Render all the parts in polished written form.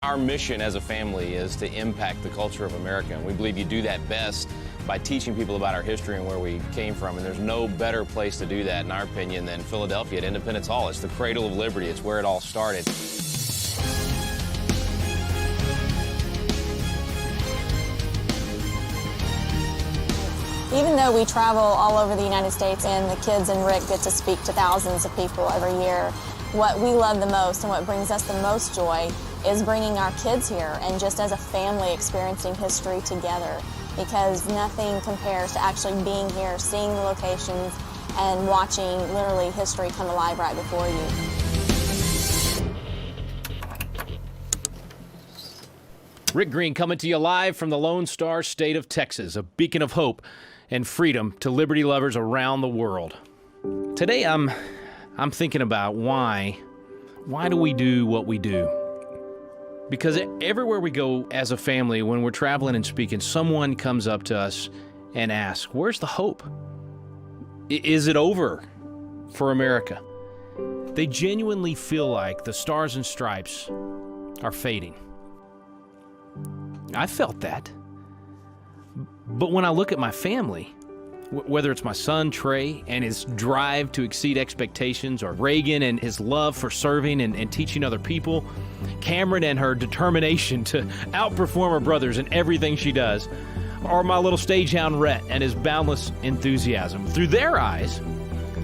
Our mission as a family is to impact the culture of America, and we believe you do that best by teaching people about our history and where we came from, and there's no better place to do that, in our opinion, than Philadelphia at Independence Hall. It's the cradle of liberty. It's where it all started. Even though we travel all over the United States and the kids and Rick get to speak to thousands of people every year, what we love the most and what brings us the most joy is bringing our kids here and just as a family experiencing history together, because nothing compares to actually being here, seeing the locations, and watching literally history come alive right before you. Rick Green coming to you live from the Lone Star State of Texas, a beacon of hope and freedom to liberty lovers around the world. Today I'm thinking about why do we do what we do? Because everywhere we go as a family, when we're traveling and speaking, someone comes up to us and asks, where's the hope? Is it over for America? They genuinely feel like the stars and stripes are fading. I felt that. But when I look at my family, whether it's my son, Trey, and his drive to exceed expectations, or Reagan and his love for serving and teaching other people, Cameron and her determination to outperform her brothers in everything she does, or my little stagehound Rhett and his boundless enthusiasm, through their eyes,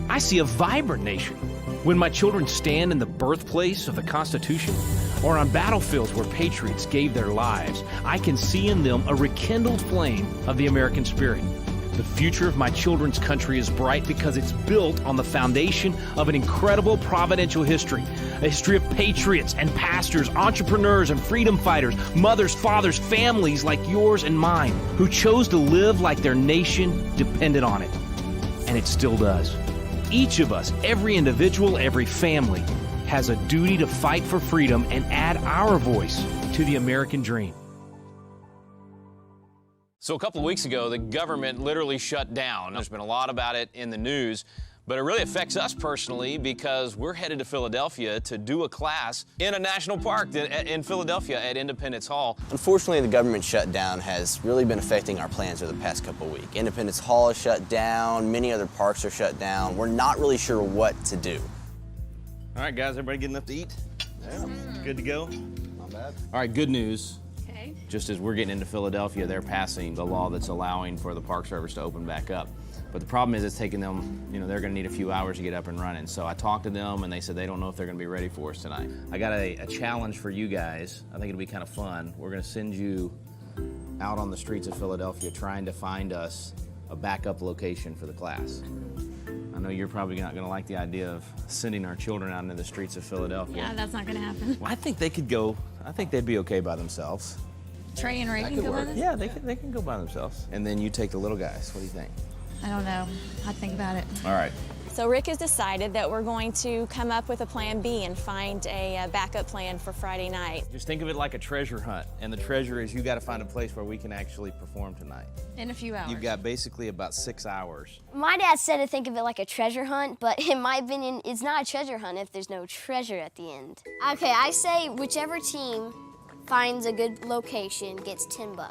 I see a vibrant nation. When my children stand in the birthplace of the Constitution, or on battlefields where patriots gave their lives, I can see in them a rekindled flame of the American spirit. The future of my children's country is bright because it's built on the foundation of an incredible providential history, a history of patriots and pastors, entrepreneurs and freedom fighters, mothers, fathers, families like yours and mine, who chose to live like their nation depended on it. And it still does. Each of us, every individual, every family, has a duty to fight for freedom and add our voice to the American dream. So a couple of weeks ago, the government literally shut down. There's been a lot about it in the news, but it really affects us personally because we're headed to Philadelphia to do a class in a national park in Philadelphia at Independence Hall. Unfortunately, the government shutdown has really been affecting our plans over the past couple of weeks. Independence Hall is shut down, many other parks are shut down. We're not really sure what to do. All right, guys, everybody get enough to eat? Yeah. Good to go? Not bad. All right, good news. Just as we're getting into Philadelphia, they're passing the law that's allowing for the Park Service to open back up. But the problem is it's taking them, they're gonna need a few hours to get up and running. So I talked to them and they said they don't know if they're gonna be ready for us tonight. I got a challenge for you guys. I think it'll be kind of fun. We're gonna send you out on the streets of Philadelphia trying to find us a backup location for the class. I know you're probably not gonna like the idea of sending our children out into the streets of Philadelphia. Yeah, that's not gonna happen. Well, I think they could go, I think they'd be okay by themselves. Trey and Ray can go by themselves? Yeah, they can go by themselves. And then you take the little guys. What do you think? I don't know. I'd think about it. All right. So Rick has decided that we're going to come up with a plan B and find a backup plan for Friday night. Just think of it like a treasure hunt. And the treasure is you got to find a place where we can actually perform tonight. In a few hours. You've got basically about 6 hours. My dad said to think of it like a treasure hunt, but in my opinion, it's not a treasure hunt if there's no treasure at the end. Okay, I say whichever team finds a good location gets $10.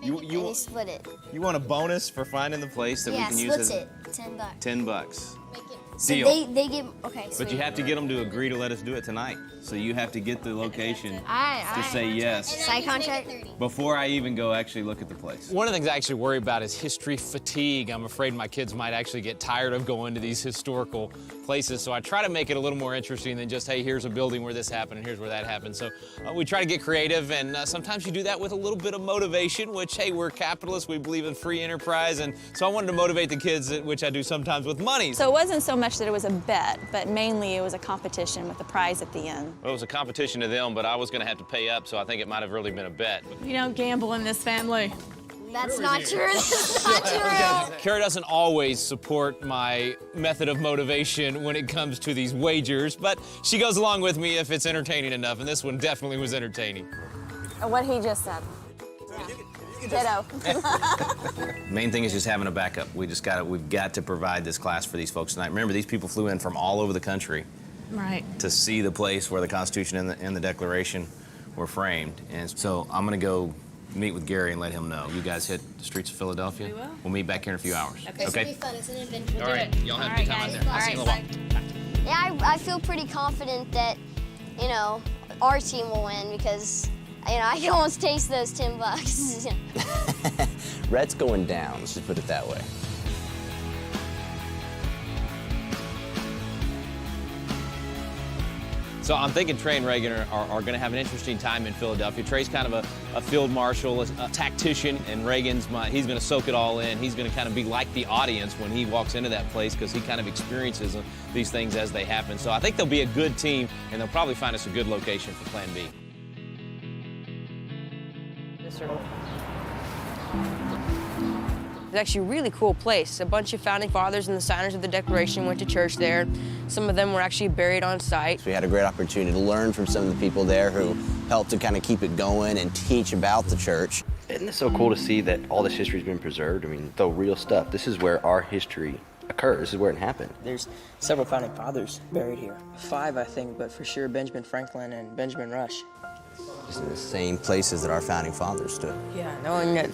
You split it. You want a bonus for finding the place that we can use as it. $10. $10. So Deal. they get okay. But you have to get them to agree to let us do it tonight. So you have to get the location to say yes. Side contract. Before I even go actually look at the place. One of the things I actually worry about is history fatigue. I'm afraid my kids might actually get tired of going to these historical places. So I try to make it a little more interesting than just, hey, here's a building where this happened and here's where that happened. So we try to get creative, and sometimes you do that with a little bit of motivation, which, hey, we're capitalists, we believe in free enterprise, and so I wanted to motivate the kids, which I do sometimes with money. So it wasn't so much that it was a bet, but mainly it was a competition with the prize at the end. Well, it was a competition to them, but I was going to have to pay up, so I think it might have really been a bet. You don't gamble in this family. That's not true. That's not true. Kara doesn't always support my method of motivation when it comes to these wagers, but she goes along with me if it's entertaining enough, and this one definitely was entertaining. What he just said. Ditto. Main thing is just having a backup. We've got to provide this class for these folks tonight. Remember, these people flew in from all over the country Right. to see the place where the Constitution and the Declaration were framed. And so I'm gonna go meet with Gary and let him know. You guys hit the streets of Philadelphia? We will. We'll meet back here in a few hours. It's gonna be fun. It's an adventure. All right, y'all have a good time out there. I'll see you in a while. Yeah, I feel pretty confident that, you know, our team will win because, you know, I can almost taste those $10. Rhett's going down, let's just put it that way. So I'm thinking Trey and Reagan are going to have an interesting time in Philadelphia. Trey's kind of a field marshal, a tactician, and Reagan's he's going to soak it all in. He's going to kind of be like the audience when he walks into that place because he kind of experiences these things as they happen. So I think they'll be a good team, and they'll probably find us a good location for Plan B. It's actually a really cool place. A bunch of founding fathers and the signers of the Declaration went to church there. Some of them were actually buried on site. So we had a great opportunity to learn from some of the people there who helped to kind of keep it going and teach about the church. Isn't it so cool to see that all this history's been preserved? I mean, the real stuff. This is where our history occurs. This is where it happened. There's several founding fathers buried here. 5, I think, but for sure Benjamin Franklin and Benjamin Rush. Just in the same places that our founding fathers stood. Yeah, knowing that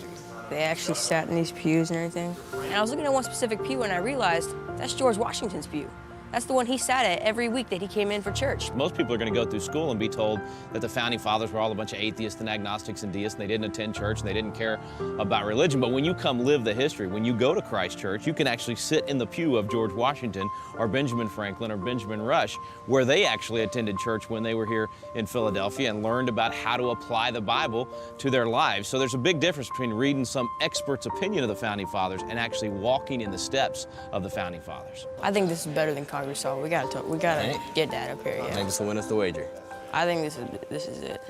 they actually sat in these pews and everything. And I was looking at one specific pew and I realized that's George Washington's pew. That's the one he sat at every week that he came in for church. Most people are going to go through school and be told that the founding fathers were all a bunch of atheists and agnostics and deists, and they didn't attend church and they didn't care about religion. But when you come live the history, when you go to Christ Church, you can actually sit in the pew of George Washington or Benjamin Franklin or Benjamin Rush, where they actually attended church when they were here in Philadelphia and learned about how to apply the Bible to their lives. So there's a big difference between reading some expert's opinion of the founding fathers and actually walking in the steps of the founding fathers. I think this is better than Congress Hall. We gotta get that up here, yeah. Maybe this will win us the wager. I think this is it.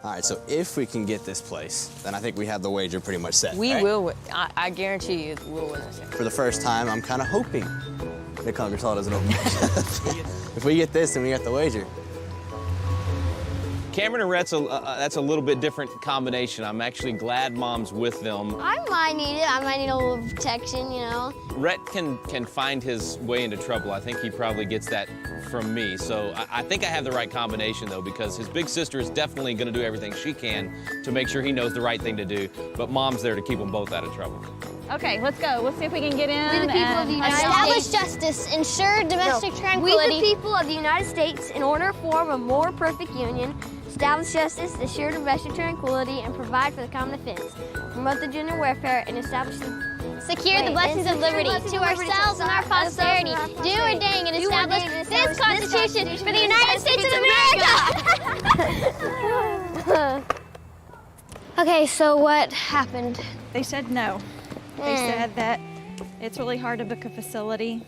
All right, so if we can get this place, then I think we have the wager pretty much set. We right? will win. I guarantee you we'll win this thing. For the first time, I'm kind of hoping that Congress Hall doesn't open. If we get this, then we got the wager. Cameron and Rhett's that's a little bit different combination. I'm actually glad Mom's with them. I might need it. I might need a little protection, you know. Rhett can find his way into trouble. I think he probably gets that from me. So I think I have the right combination, though, because his big sister is definitely going to do everything she can to make sure he knows the right thing to do. But Mom's there to keep them both out of trouble. Okay, let's go. Let's see if we can get in. We the people of the United Establish States. justice, ensure domestic We tranquility. the people of the United States, in order to form a more perfect union, establish justice, assure domestic tranquility, and provide for the common defense, promote the general welfare, and establish the Secure the blessings of liberty to ourselves and our posterity. Do ordain and establish this Constitution for the United States of America. Okay, so what happened? They said no. They said that it's really hard to book a facility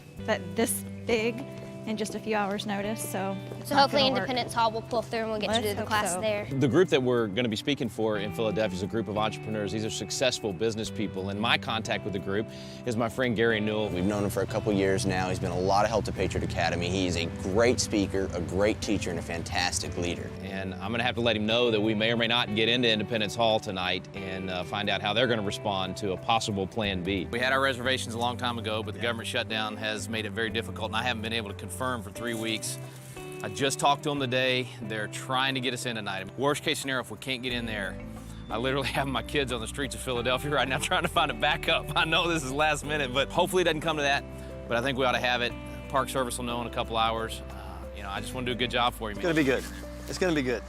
this big in just a few hours' notice, so it's So not hopefully gonna work. Independence Hall will pull through and we'll get to Let's do the hope class so. there. The group that we're going to be speaking for in Philadelphia is a group of entrepreneurs. These are successful business people, and my contact with the group is my friend Gary Newell. We've known him for a couple years now. He's been a lot of help to Patriot Academy. He's a great speaker, a great teacher, and a fantastic leader. And I'm going to have to let him know that we may or may not get into Independence Hall tonight and find out how they're going to respond to a possible Plan B. We had our reservations a long time ago, but the government shutdown has made it very difficult, and I haven't been able to confirm for 3 weeks. I just talked to them today. They're trying to get us in tonight. Worst case scenario, if we can't get in there, I literally have my kids on the streets of Philadelphia right now trying to find a backup. I know this is last minute, but hopefully it doesn't come to that. But I think we ought to have it. Park Service will know in a couple hours. You know, I just want to do a good job for you, man. It's gonna be good. It's gonna be good.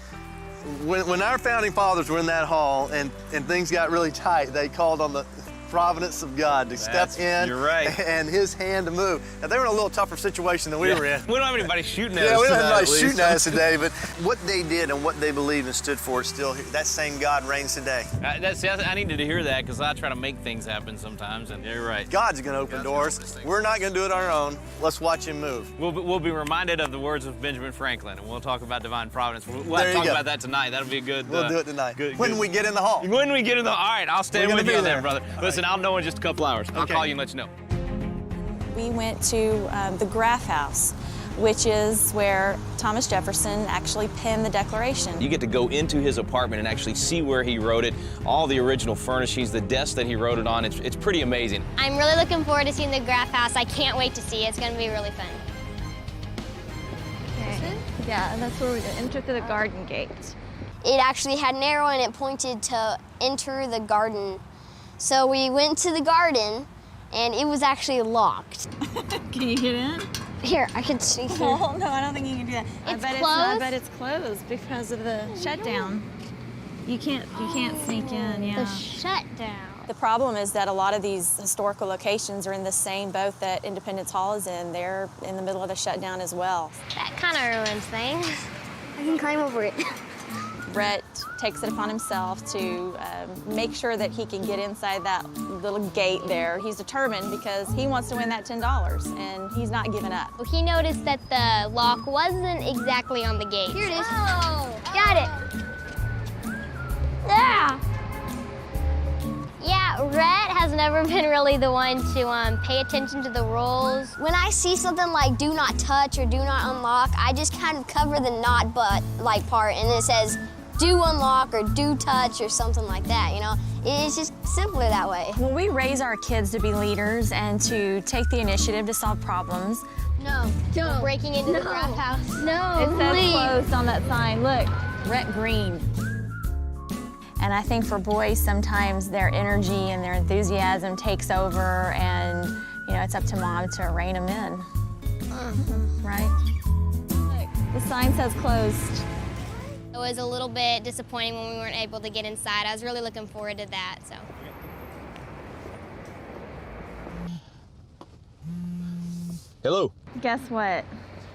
When our founding fathers were in that hall and things got really tight, they called on the providence of God to step in. You're right. And His hand to move. Now, they were in a little tougher situation than we were in. We don't have anybody shooting at us. Yeah, we don't have tonight, anybody at least. shooting at us today, but what they did and what they believed and stood for is still here. That same God reigns today. I needed to hear that because I try to make things happen sometimes, and you're right. God's gonna open doors. We're not gonna do it on our own. Let's watch Him move. We'll be reminded of the words of Benjamin Franklin, and we'll talk about divine providence. We'll There have to you talk go. about that tonight. That'll be a good. We'll do it tonight. Good, when good. we get in the hall. When we get in the. All right, I'll stand We're with gonna you be there, there. brother. All Listen, I'll know in just a couple hours. I'll Okay. call you and let you know. We went to the Graph House, which is where Thomas Jefferson actually penned the Declaration. You get to go into his apartment and actually see where he wrote it, all the original furnishings, the desk that he wrote it on. It's pretty amazing. I'm really looking forward to seeing the Graph House. I can't wait to see it. It's going to be really fun. Okay. Yeah, and that's where we enter through the garden gate. it actually had an arrow and it pointed to enter the garden. So we went to the garden and it was actually locked. Can you get in? Here, I can sneak in. Oh, no, I don't think you can do that. It's I closed? bet it's closed because of the shutdown. You can't sneak in, yeah. The shutdown. The problem is that a lot of these historical locations are in the same boat that Independence Hall is in. They're in the middle of the shutdown as well. That kind of ruins things. I can climb over it. Rhett takes it upon himself to make sure that he can get inside that little gate there. He's determined because he wants to win that $10, and he's not giving up. He noticed that the lock wasn't exactly on the gate. Here it is. Oh. Got it. Yeah. Yeah, Rhett has never been really the one to pay attention to the rules. When I see something like do not touch or do not unlock, I just kind of cover the not but like part, and it says do unlock or do touch or something like that, you know? It's just simpler that way. When we raise our kids to be leaders and to take the initiative to solve problems, No, don't. Breaking into the graph house. No, it says please. closed on that sign. Look, Rhett Green. And I think for boys, sometimes their energy and their enthusiasm takes over, and you know, it's up to mom to rein them in. Right? Look, the sign says closed. It was a little bit disappointing when we weren't able to get inside. I was really looking forward to that, so. Hello. Guess what?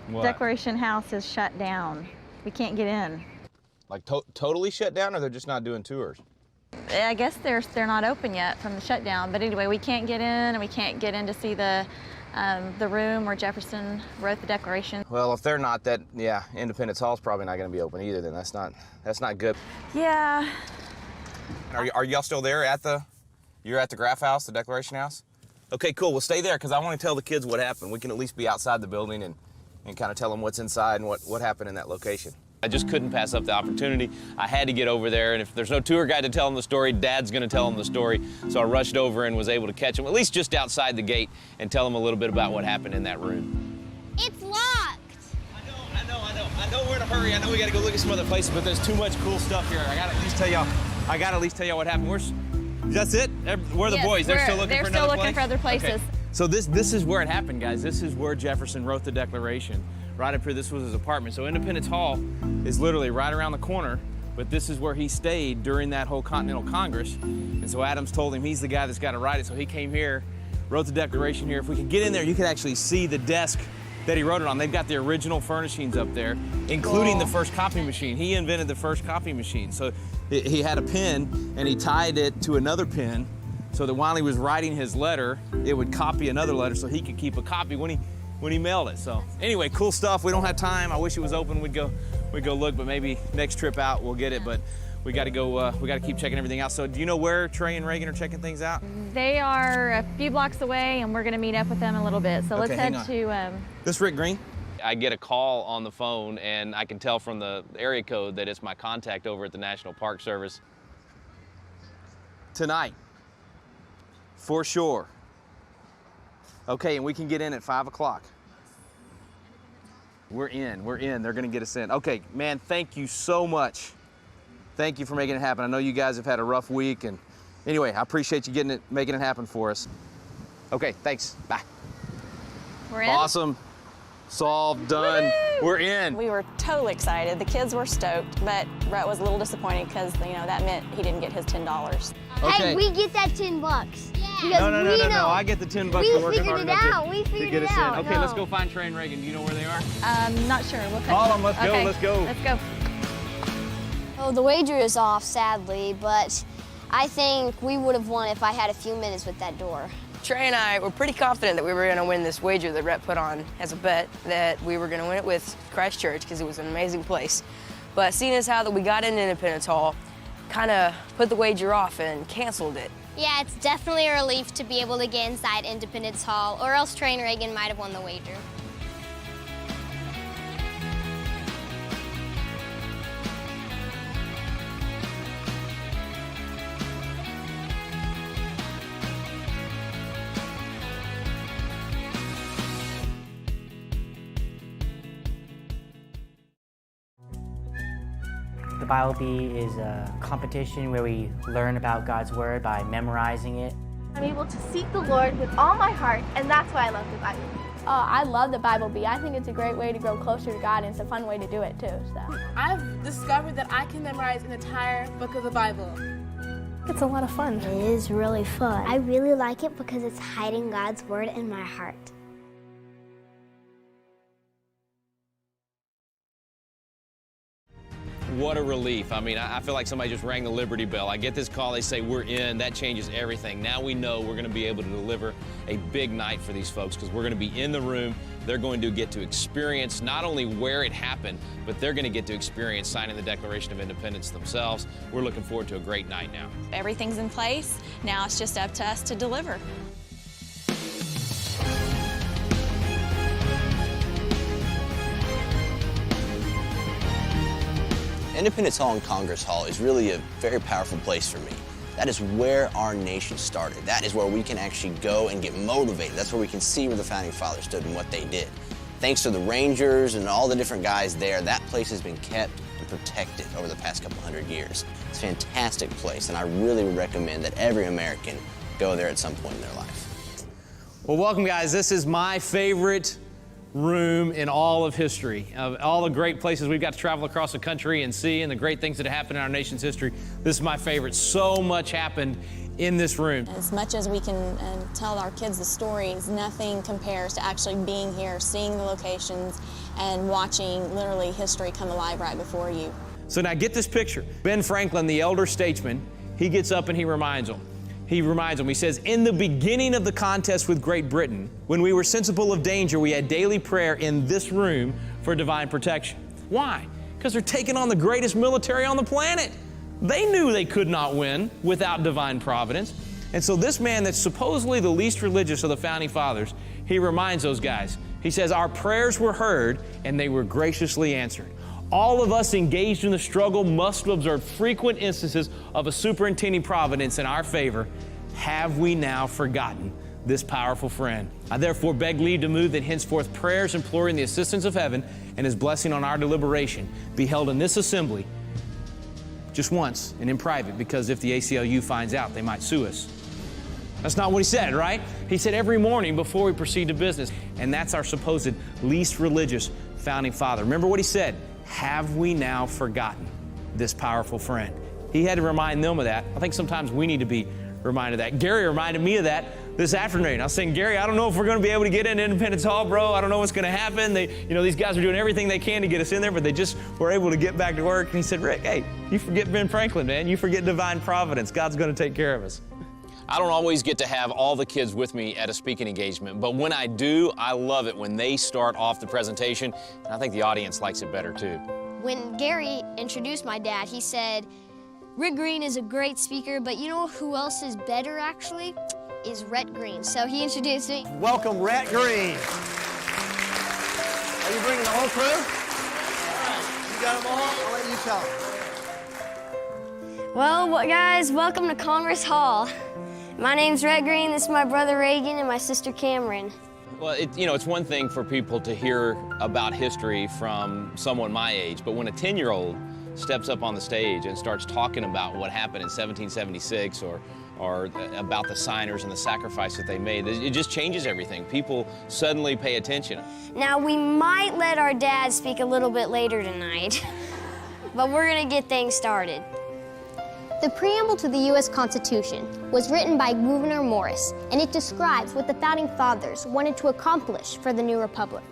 What? Declaration House is shut down. We can't get in. Like totally shut down, or they're just not doing tours? I guess they're not open yet from the shutdown. But anyway, we can't get in, and we can't get in to see the room where Jefferson wrote the Declaration. Well, if they're not, that yeah, Independence Hall's probably not going to be open either. Then that's not good. Yeah. Are y'all still there you're at the Graph House, the Declaration House? Okay, cool. Well, stay there because I want to tell the kids what happened. We can at least be outside the building and kind of tell them what's inside and what happened in that location. I just couldn't pass up the opportunity. I had to get over there, and if there's no tour guide to tell them the story, Dad's going to tell them the story. So I rushed over and was able to catch them, at least just outside the gate, and tell them a little bit about what happened in that room. It's locked. I know we're in a hurry. I know we got to go look at some other places, but there's too much cool stuff here. I got to at least tell y'all what happened. That's it? Where are the boys? They're still looking for another place? for other places. Okay. So this is where it happened, guys. This is where Jefferson wrote the Declaration. Right up here, this was his apartment. So Independence Hall is literally right around the corner, but this is where he stayed during that whole Continental Congress. And so Adams told him he's the guy that's got to write it. So he came here, wrote the Declaration here. If we could get in there, you could actually see the desk that he wrote it on. They've got the original furnishings up there, including the first copy machine. He invented the first copy machine. So he had a pen and he tied it to another pen so that while he was writing his letter, it would copy another letter so he could keep a copy when he mailed it. So anyway, cool stuff. We don't have time. I wish it was open. We'd go look, but maybe next trip out we'll get it. But we got to go. We got to keep checking everything out. So do you know where Trey and Reagan are checking things out? They are a few blocks away, and we're going to meet up with them in a little bit. So let's head to. This Rick Green? I get a call on the phone, and I can tell from the area code that it's my contact over at the National Park Service. Tonight, for sure. Okay, and we can get in at 5 o'clock. We're in. They're gonna get us in. Okay, man, thank you so much. Thank you for making it happen. I know you guys have had a rough week, and anyway, I appreciate you making it happen for us. Okay, thanks, bye. We're in? Awesome, solved, done. Woo! We're in. We were totally excited. The kids were stoked, but Rhett was a little disappointed because, you know, that meant he didn't get his $10. Okay. Hey, we get that $10. Yeah. No. I get the $10 for working hard enough to get us in. Okay, No. let's go find Trey and Reagan. Do you know where they are? Not sure. We'll catch Call them. them. Let's go. Okay. Let's go. Let's go. Oh, the wager is off, sadly, but I think we would have won if I had a few minutes with that door. Trey and I were pretty confident that we were going to win this wager that Rhett put on as a bet, that we were going to win it with Christ Church because it was an amazing place. But seeing as how that we got into Independence Hall, kind of put the wager off and canceled it. Yeah, it's definitely a relief to be able to get inside Independence Hall, or else Trey and Reagan might have won the wager. The Bible Bee is a competition where we learn about God's Word by memorizing it. I'm able to seek the Lord with all my heart, and that's why I love the Bible Bee. I love the Bible Bee. I think it's a great way to grow closer to God, and it's a fun way to do it too. So I've discovered that I can memorize an entire book of the Bible. it's a lot of fun. It is really fun. I really like it because it's hiding God's word in my heart. What a relief. I mean, I feel like somebody just rang the Liberty Bell. I get this call, they say we're in, that changes everything. Now we know we're gonna be able to deliver a big night for these folks because we're gonna be in the room. They're going to get to experience not only where it happened, but they're gonna get to experience signing the Declaration of Independence themselves. We're looking forward to a great night now. Everything's in place. Now it's just up to us to deliver. Independence Hall and Congress Hall is really a very powerful place for me. That is where our nation started. That is where we can actually go and get motivated. That's where we can see where the Founding Fathers stood and what they did. Thanks to the Rangers and all the different guys there, that place has been kept and protected over the past couple hundred years. It's a fantastic place, and I really recommend that every American go there at some point in their life. Well, welcome, guys. This is my favorite room in all of history. Of all the great places we've got to travel across the country and see and the great things that have happened in our nation's history, this is my favorite. So much happened in this room. As much as we can tell our kids the stories, nothing compares to actually being here, seeing the locations, and watching literally history come alive right before you. So now get this picture. Ben Franklin, the elder statesman, he gets up and he reminds them. He says, in the beginning of the contest with Great Britain, when we were sensible of danger, we had daily prayer in this room for divine protection. Why? Because they're taking on the greatest military on the planet. They knew they could not win without divine providence. And so this man that's supposedly the least religious of the Founding Fathers, he reminds those guys. He says, our prayers were heard and they were graciously answered. All of us engaged in the struggle must observe frequent instances of a superintending providence in our favor. Have we now forgotten this powerful friend? I therefore beg leave to move that henceforth prayers imploring the assistance of heaven and His blessing on our deliberation be held in this assembly just once and in private, because if the ACLU finds out, they might sue us. That's not what he said, right? He said every morning before we proceed to business, and that's our supposed least religious Founding Father. Remember what he said? Have we now forgotten this powerful friend? He had to remind them of that. I think sometimes we need to be reminded of that. Gary reminded me of that this afternoon. I was saying, Gary, I don't know if we're going to be able to get into Independence Hall, bro. I don't know what's going to happen. These guys are doing everything they can to get us in there, but they just were able to get back to work. And he said, Rick, hey, you forget Ben Franklin, man. You forget divine providence. God's going to take care of us. I don't always get to have all the kids with me at a speaking engagement, but when I do, I love it when they start off the presentation, and I think the audience likes it better too. When Gary introduced my dad, he said, Rick Green is a great speaker, but you know who else is better actually? Is Rhett Green. So he introduced me. Welcome, Rhett Green. Are you bringing the whole crew? All right, you got them all? I'll let you tell them. Well, guys, welcome to Congress Hall. My name's Rhett Green, this is my brother Reagan and my sister Cameron. Well, it's one thing for people to hear about history from someone my age, but when a 10-year-old steps up on the stage and starts talking about what happened in 1776 or about the signers and the sacrifice that they made, it just changes everything. People suddenly pay attention. Now, we might let our dad speak a little bit later tonight, but we're gonna get things started. The preamble to the U.S. Constitution was written by Gouverneur Morris, and it describes what the Founding Fathers wanted to accomplish for the new republic.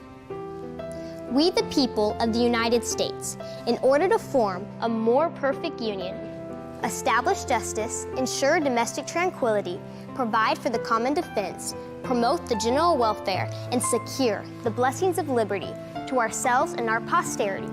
We, the people of the United States, in order to form a more perfect union, establish justice, ensure domestic tranquility, provide for the common defense, promote the general welfare, and secure the blessings of liberty to ourselves and our posterity,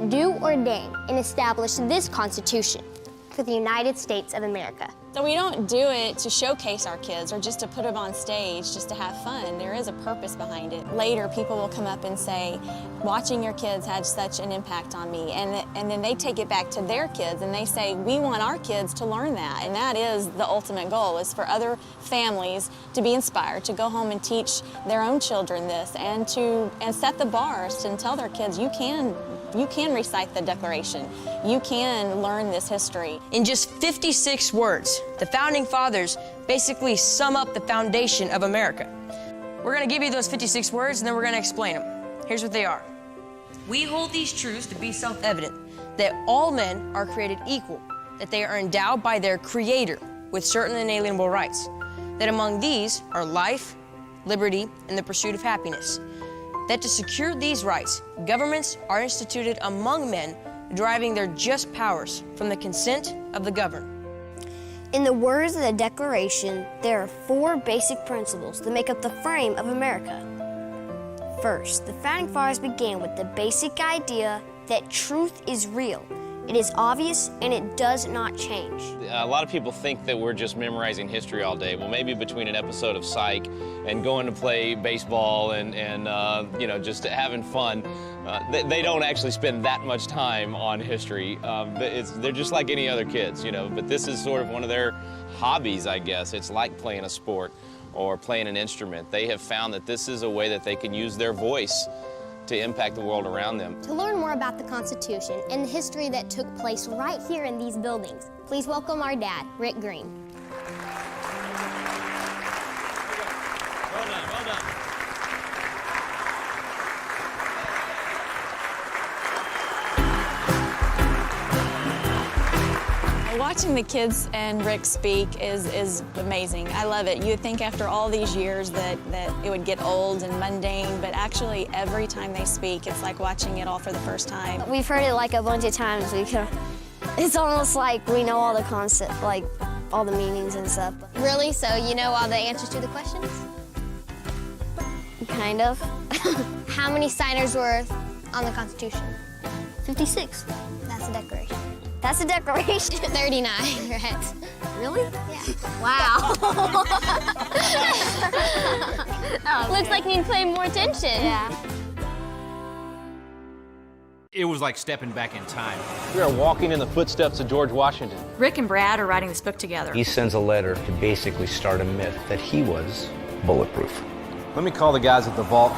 do ordain and establish this Constitution for the United States of America. So we don't do it to showcase our kids or just to put them on stage just to have fun. There is a purpose behind it. Later, people will come up and say, watching your kids had such an impact on me. And then they take it back to their kids and they say, we want our kids to learn that. And that is the ultimate goal, is for other families to be inspired, to go home and teach their own children this and set the bars and tell their kids, you can recite the Declaration. You can learn this history. In just 56 words, the Founding Fathers basically sum up the foundation of America. We're gonna give you those 56 words and then we're gonna explain them. Here's what they are. We hold these truths to be self-evident, that all men are created equal, that they are endowed by their Creator with certain inalienable rights, that among these are life, liberty, and the pursuit of happiness, that to secure these rights, governments are instituted among men, deriving their just powers from the consent of the governed. In the words of the Declaration, there are 4 basic principles that make up the frame of America. First, the Founding Fathers began with the basic idea that truth is real. It is obvious and it does not change. A lot of people think that we're just memorizing history all day. Well, maybe between an episode of Psych and going to play baseball and you know, just having fun, they don't actually spend that much time on history. They're just like any other kids, you know, but this is sort of one of their hobbies, I guess. It's like playing a sport or playing an instrument. They have found that this is a way that they can use their voice to impact the world around them. To learn more about the Constitution and the history that took place right here in these buildings, please welcome our dad, Rick Green. Well done, well done. Watching the kids and Rick speak is amazing. I love it. You'd think after all these years that it would get old and mundane, but actually every time they speak, it's like watching it all for the first time. We've heard it like a bunch of times. It's almost like we know all the concept, like all the meanings and stuff. Really? So you know all the answers to the questions? Kind of. How many signers were on the Constitution? 56. That's the Declaration. That's the Declaration. 39, right? Really? Yeah. Wow. Looks like you need to pay more attention. Yeah. It was like stepping back in time. We are walking in the footsteps of George Washington. Rick and Brad are writing this book together. He sends a letter to basically start a myth that he was bulletproof. Let me call the guys at the vault.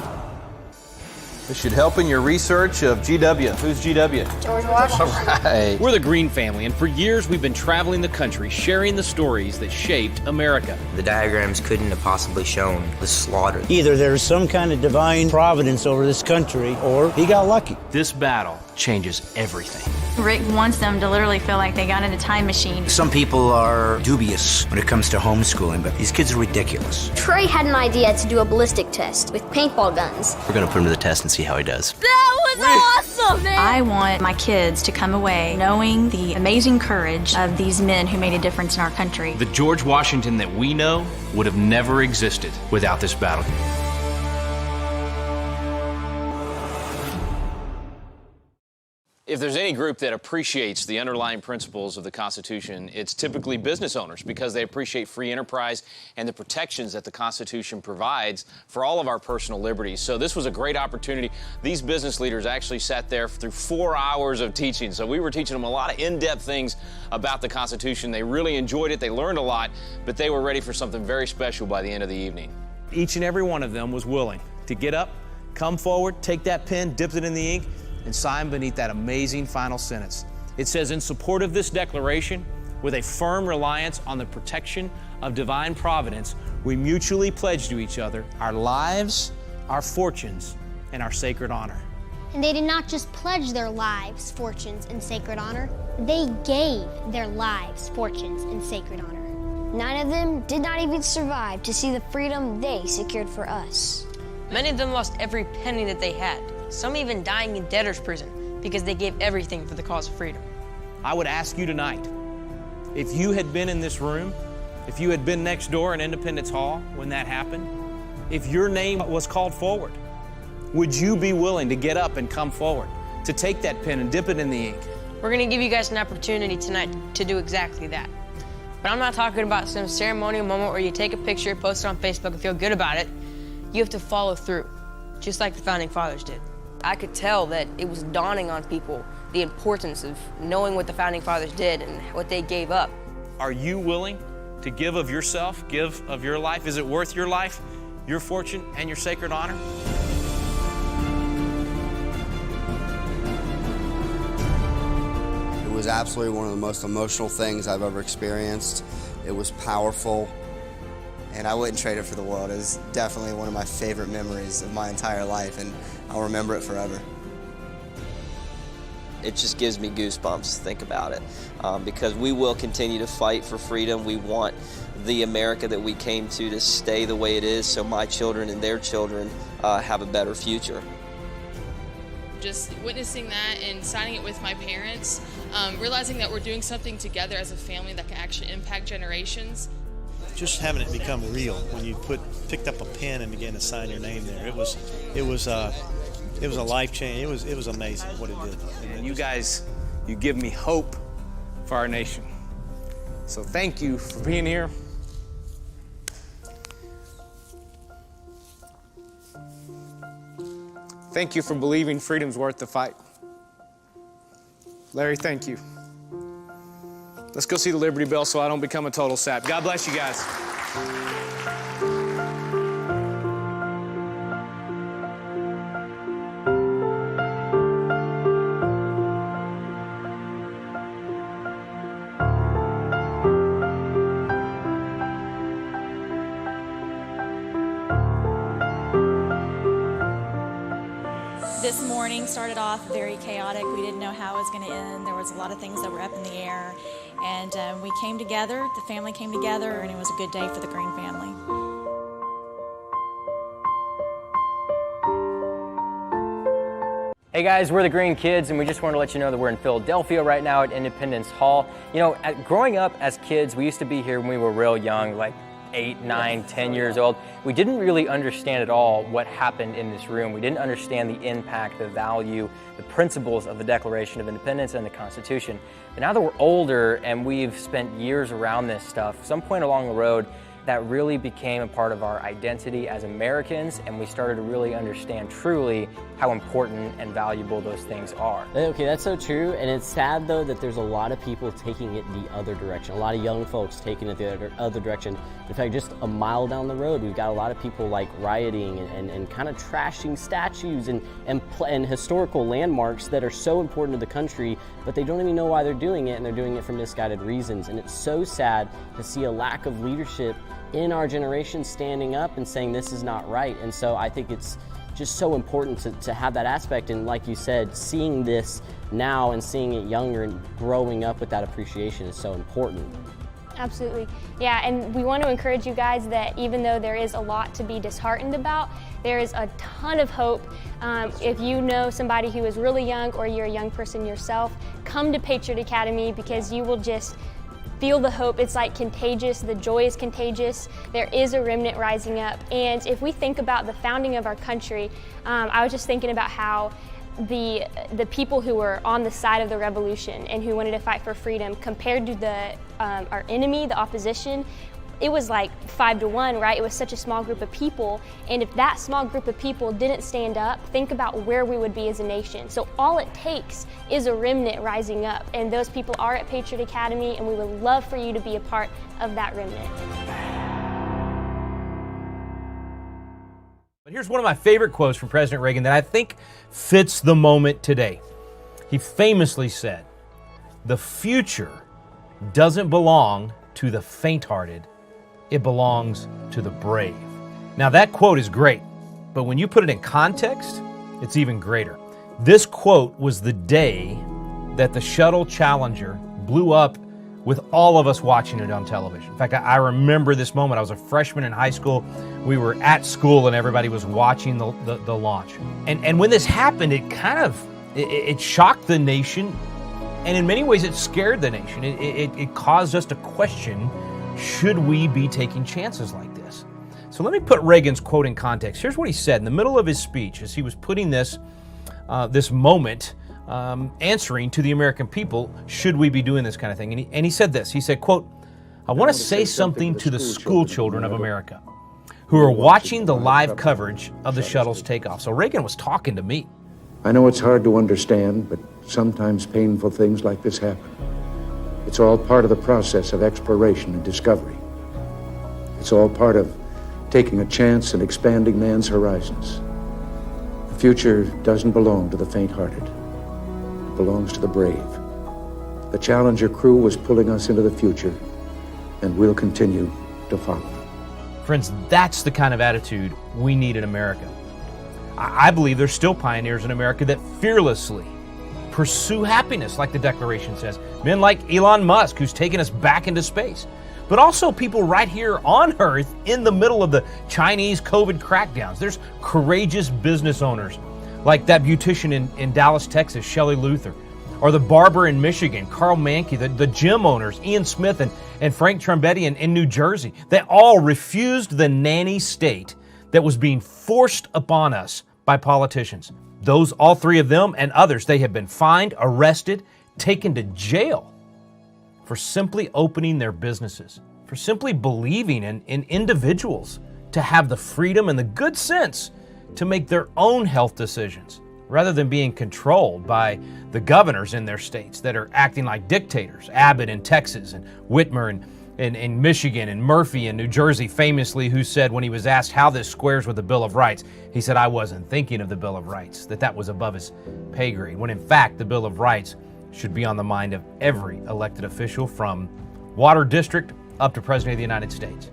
This should help in your research of GW. Who's GW? George Washington. All right. We're the Green family, and for years we've been traveling the country sharing the stories that shaped America. The diagrams couldn't have possibly shown the slaughter. Either there's some kind of divine providence over this country, or he got lucky. This battle changes everything. Rick wants them to literally feel like they got in a time machine. Some people are dubious when it comes to homeschooling, but these kids are ridiculous. Trey had an idea to do a ballistic test with paintball guns. We're gonna put him to the test and see how he does. That was awesome, man! I want my kids to come away knowing the amazing courage of these men who made a difference in our country. The George Washington that we know would have never existed without this battle. If there's any group that appreciates the underlying principles of the Constitution, it's typically business owners, because they appreciate free enterprise and the protections that the Constitution provides for all of our personal liberties. So this was a great opportunity. These business leaders actually sat there through 4 hours of teaching. So we were teaching them a lot of in-depth things about the Constitution. They really enjoyed it. They learned a lot, but they were ready for something very special by the end of the evening. Each and every one of them was willing to get up, come forward, take that pen, dip it in the ink, and sign beneath that amazing final sentence. It says, in support of this declaration, with a firm reliance on the protection of divine providence, we mutually pledge to each other our lives, our fortunes, and our sacred honor. And they did not just pledge their lives, fortunes, and sacred honor, they gave their lives, fortunes, and sacred honor. 9 of them did not even survive to see the freedom they secured for us. Many of them lost every penny that they had, some even dying in debtor's prison because they gave everything for the cause of freedom. I would ask you tonight, if you had been in this room, if you had been next door in Independence Hall when that happened, if your name was called forward, would you be willing to get up and come forward, to take that pen and dip it in the ink? We're going to give you guys an opportunity tonight to do exactly that. But I'm not talking about some ceremonial moment where you take a picture, post it on Facebook, and feel good about it. You have to follow through, just like the Founding Fathers did. I could tell that it was dawning on people the importance of knowing what the Founding Fathers did and what they gave up. Are you willing to give of yourself, give of your life? Is it worth your life, your fortune, and your sacred honor? It was absolutely one of the most emotional things I've ever experienced. It was powerful, and I wouldn't trade it for the world. It was definitely one of my favorite memories of my entire life, and I'll remember it forever. It just gives me goosebumps to think about it, because we will continue to fight for freedom. We want the America that we came to stay the way it is, so my children and their children have a better future. Just witnessing that and signing it with my parents, realizing that we're doing something together as a family that can actually impact generations. Just having it become real when you picked up a pen and began to sign your name there. It was a life change. It was amazing what it did. And you guys, you give me hope for our nation. So thank you for being here. Thank you for believing freedom's worth the fight. Larry, thank you. Let's go see the Liberty Bell so I don't become a total sap. God bless you guys. This morning started off very chaotic. We didn't know how it was going to end. There was a lot of things that were up in the air. And we came together, the family came together, and it was a good day for the Green family. Hey guys, we're the Green Kids, and we just want to let you know that we're in Philadelphia right now at Independence Hall. You know, growing up as kids, we used to be here when we were real young, like 8, 9, 10 years old. We didn't really understand at all what happened in this room. We didn't understand the impact, the value, the principles of the Declaration of Independence and the Constitution. But now that we're older and we've spent years around this stuff, some point along the road, that really became a part of our identity as Americans, and we started to really understand truly how important and valuable those things are. Okay, that's so true, and it's sad though that there's a lot of people taking it the other direction, a lot of young folks taking it the other direction. In fact, just a mile down the road, we've got a lot of people like rioting and kind of trashing statues and historical landmarks that are so important to the country, but they don't even know why they're doing it, and they're doing it for misguided reasons. And it's so sad to see a lack of leadership in our generation standing up and saying this is not right. And so I think it's just so important to have that aspect, and like you said, seeing this now and seeing it younger and growing up with that appreciation is so important. Absolutely. Yeah, and we want to encourage you guys that even though there is a lot to be disheartened about, there is a ton of hope. If you know somebody who is really young or you're a young person yourself, come to Patriot Academy, because you will just feel the hope. It's like contagious. The joy is contagious. There is a remnant rising up. And if we think about the founding of our country, I was just thinking about how the people who were on the side of the revolution and who wanted to fight for freedom compared to our enemy, the opposition, it was like 5 to 1, right? It was such a small group of people, and if that small group of people didn't stand up, think about where we would be as a nation. So all it takes is a remnant rising up, and those people are at Patriot Academy, and we would love for you to be a part of that remnant. But here's one of my favorite quotes from President Reagan that I think fits the moment today. He famously said, "The future doesn't belong to the faint-hearted. It belongs to the brave." Now that quote is great, but when you put it in context, it's even greater. This quote was the day that the shuttle Challenger blew up with all of us watching it on television. In fact, I remember this moment. I was a freshman in high school. We were at school and everybody was watching the launch. And when this happened, it shocked the nation, and in many ways it scared the nation. It caused us to question, should we be taking chances like this? So let me put Reagan's quote in context. Here's what he said in the middle of his speech as he was putting this moment, answering to the American people, should we be doing this kind of thing? And he said this. He said, quote, I want to say something to the school children of America who are watching the live coverage of the shuttle's takeoff. So Reagan was talking to me. I know it's hard to understand, but sometimes painful things like this happen. It's all part of the process of exploration and discovery. It's all part of taking a chance and expanding man's horizons. The future doesn't belong to the faint-hearted. It belongs to the brave. The Challenger crew was pulling us into the future, and we'll continue to follow. Friends, that's the kind of attitude we need in America. I believe there's still pioneers in America that fearlessly pursue happiness, like the Declaration says. Men like Elon Musk, who's taken us back into space. But also people right here on Earth in the middle of the Chinese COVID crackdowns. There's courageous business owners like that beautician in Dallas, Texas, Shelley Luther, or the barber in Michigan, Carl Mankey, the gym owners, Ian Smith and Frank Trombetti in New Jersey. They all refused the nanny state that was being forced upon us by politicians. All three of them and others, they have been fined, arrested, taken to jail for simply opening their businesses, for simply believing in individuals to have the freedom and the good sense to make their own health decisions, rather than being controlled by the governors in their states that are acting like dictators. Abbott in Texas, and Whitmer in Michigan, and Murphy in New Jersey, famously, who said when he was asked how this squares with the Bill of Rights, he said, "I wasn't thinking of the Bill of Rights, that was above his pay grade," when in fact the Bill of Rights should be on the mind of every elected official, from Water District up to President of the United States.